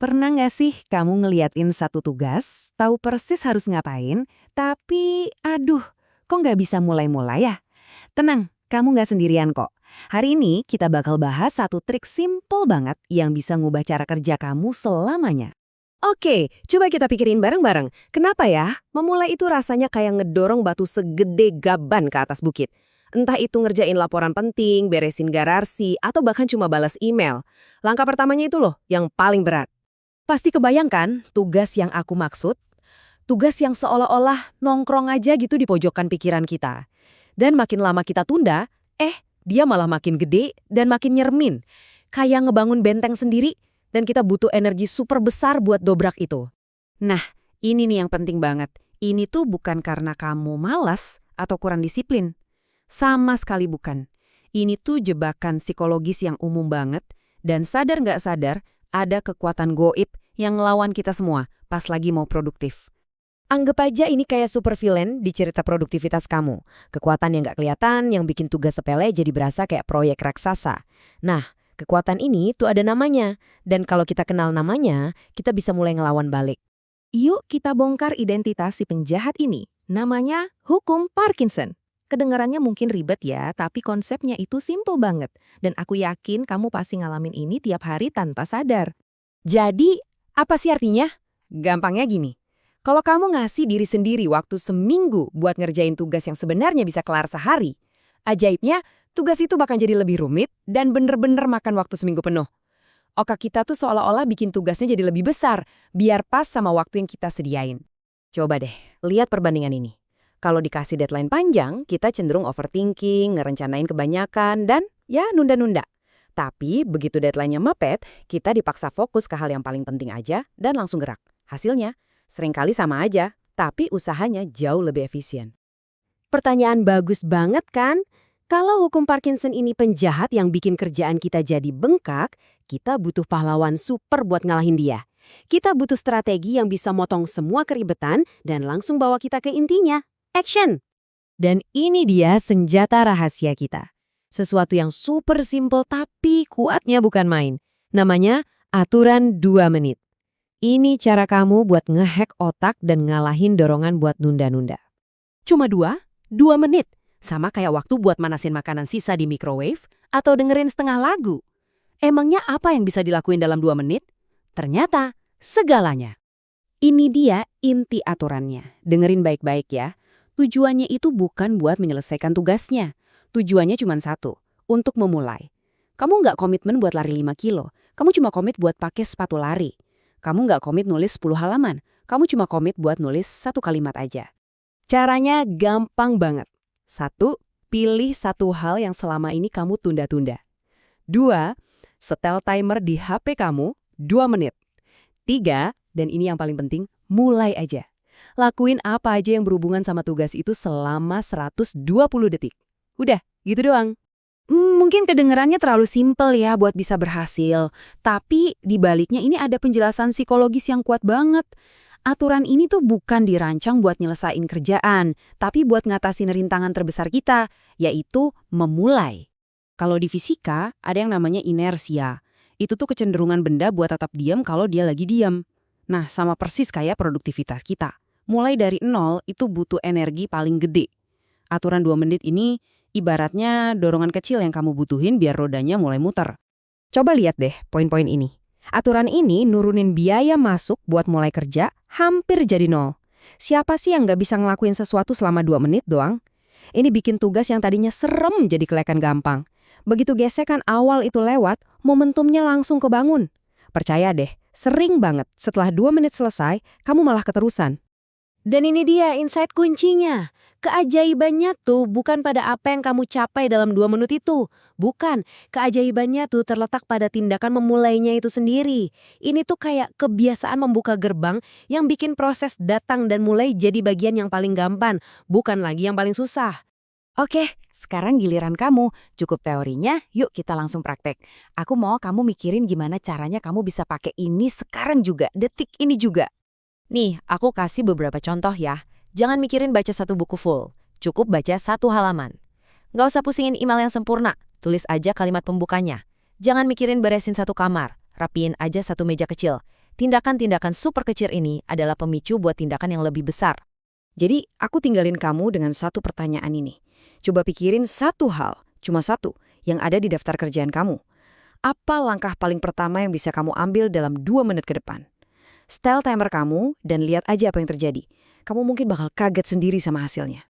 Pernah nggak sih kamu ngeliatin satu tugas, tahu persis harus ngapain, tapi aduh, kok nggak bisa mulai-mulai ya? Tenang, kamu nggak sendirian kok. Hari ini kita bakal bahas satu trik simple banget yang bisa ngubah cara kerja kamu selamanya. Oke, coba kita pikirin bareng-bareng. Kenapa ya? Memulai itu rasanya kayak ngedorong batu segede gaban ke atas bukit. Entah itu ngerjain laporan penting, beresin garasi, atau bahkan cuma balas email. Langkah pertamanya itu loh, yang paling berat. Pasti kebayangkan tugas yang aku maksud? Tugas yang seolah-olah nongkrong aja gitu di pojokan pikiran kita. Dan makin lama kita tunda, dia malah makin gede dan makin nyermin. Kayak ngebangun benteng sendiri, dan kita butuh energi super besar buat dobrak itu. Nah, ini nih yang penting banget. Ini tuh bukan karena kamu malas atau kurang disiplin. Sama sekali bukan. Ini tuh jebakan psikologis yang umum banget, dan sadar nggak sadar, ada kekuatan goib yang ngelawan kita semua pas lagi mau produktif. Anggap aja ini kayak supervillain di cerita produktivitas kamu. Kekuatan yang nggak kelihatan, yang bikin tugas sepele jadi berasa kayak proyek raksasa. Nah, kekuatan ini tuh ada namanya. Dan kalau kita kenal namanya, kita bisa mulai ngelawan balik. Yuk kita bongkar identitas si penjahat ini. Namanya hukum Parkinson. Kedengarannya mungkin ribet ya, tapi konsepnya itu simple banget. Dan aku yakin kamu pasti ngalamin ini tiap hari tanpa sadar. Jadi, apa sih artinya? Gampangnya gini, kalau kamu ngasih diri sendiri waktu seminggu buat ngerjain tugas yang sebenarnya bisa kelar sehari, ajaibnya tugas itu bakal jadi lebih rumit dan bener-bener makan waktu seminggu penuh. Otak kita tuh seolah-olah bikin tugasnya jadi lebih besar, biar pas sama waktu yang kita sediain. Coba deh, lihat perbandingan ini. Kalau dikasih deadline panjang, kita cenderung overthinking, ngerencanain kebanyakan, dan ya nunda-nunda. Tapi begitu deadline-nya mepet, kita dipaksa fokus ke hal yang paling penting aja dan langsung gerak. Hasilnya, seringkali sama aja, tapi usahanya jauh lebih efisien. Pertanyaan bagus banget kan? Kalau hukum Parkinson ini penjahat yang bikin kerjaan kita jadi bengkak, kita butuh pahlawan super buat ngalahin dia. Kita butuh strategi yang bisa motong semua keribetan dan langsung bawa kita ke intinya. Action! Dan ini dia senjata rahasia kita. Sesuatu yang super simple tapi kuatnya bukan main. Namanya aturan 2 menit. Ini cara kamu buat ngehack otak dan ngalahin dorongan buat nunda-nunda. Cuma 2 menit. Sama kayak waktu buat manasin makanan sisa di microwave atau dengerin setengah lagu. Emangnya apa yang bisa dilakuin dalam 2 menit? Ternyata segalanya. Ini dia inti aturannya. Dengerin baik-baik ya. Tujuannya itu bukan buat menyelesaikan tugasnya. Tujuannya cuma satu, untuk memulai. Kamu nggak komitmen buat lari 5 kilo. Kamu cuma komit buat pakai sepatu lari. Kamu nggak komit nulis 10 halaman. Kamu cuma komit buat nulis 1 kalimat aja. Caranya gampang banget. 1, pilih satu hal yang selama ini kamu tunda-tunda. 2, setel timer di HP kamu 2 menit. 3, dan ini yang paling penting, mulai aja. Lakuin apa aja yang berhubungan sama tugas itu selama 120 detik. Udah, gitu doang. Mungkin kedengarannya terlalu simpel ya buat bisa berhasil. Tapi di baliknya ini ada penjelasan psikologis yang kuat banget. Aturan ini tuh bukan dirancang buat nyelesain kerjaan, tapi buat ngatasin rintangan terbesar kita, yaitu memulai. Kalau di fisika, ada yang namanya inersia. Itu tuh kecenderungan benda buat tetap diam kalau dia lagi diam. Nah, sama persis kayak produktivitas kita. Mulai dari 0 itu butuh energi paling gede. Aturan 2 menit ini ibaratnya dorongan kecil yang kamu butuhin biar rodanya mulai muter. Coba lihat deh poin-poin ini. Aturan ini nurunin biaya masuk buat mulai kerja hampir jadi 0. Siapa sih yang nggak bisa ngelakuin sesuatu selama 2 menit doang? Ini bikin tugas yang tadinya serem jadi kelihatan gampang. Begitu gesekan awal itu lewat, momentumnya langsung kebangun. Percaya deh, sering banget setelah 2 menit selesai, kamu malah keterusan. Dan ini dia insight kuncinya. Keajaibannya tuh bukan pada apa yang kamu capai dalam 2 menit itu. Bukan, keajaibannya tuh terletak pada tindakan memulainya itu sendiri. Ini tuh kayak kebiasaan membuka gerbang yang bikin proses datang dan mulai jadi bagian yang paling gampang, bukan lagi yang paling susah. Oke, sekarang giliran kamu. Cukup teorinya, yuk kita langsung praktek. Aku mau kamu mikirin gimana caranya kamu bisa pakai ini sekarang juga, detik ini juga. Nih, aku kasih beberapa contoh ya. Jangan mikirin baca satu buku full. Cukup baca 1 halaman. Nggak usah pusingin email yang sempurna. Tulis aja kalimat pembukanya. Jangan mikirin beresin 1 kamar. Rapiin aja 1 meja kecil. tindakan-tindakan super kecil ini adalah pemicu buat tindakan yang lebih besar. Jadi, aku tinggalin kamu dengan satu pertanyaan ini. Coba pikirin satu hal, cuma satu, yang ada di daftar kerjaan kamu. Apa langkah paling pertama yang bisa kamu ambil dalam 2 menit ke depan? Setel timer kamu dan lihat aja apa yang terjadi. Kamu mungkin bakal kaget sendiri sama hasilnya.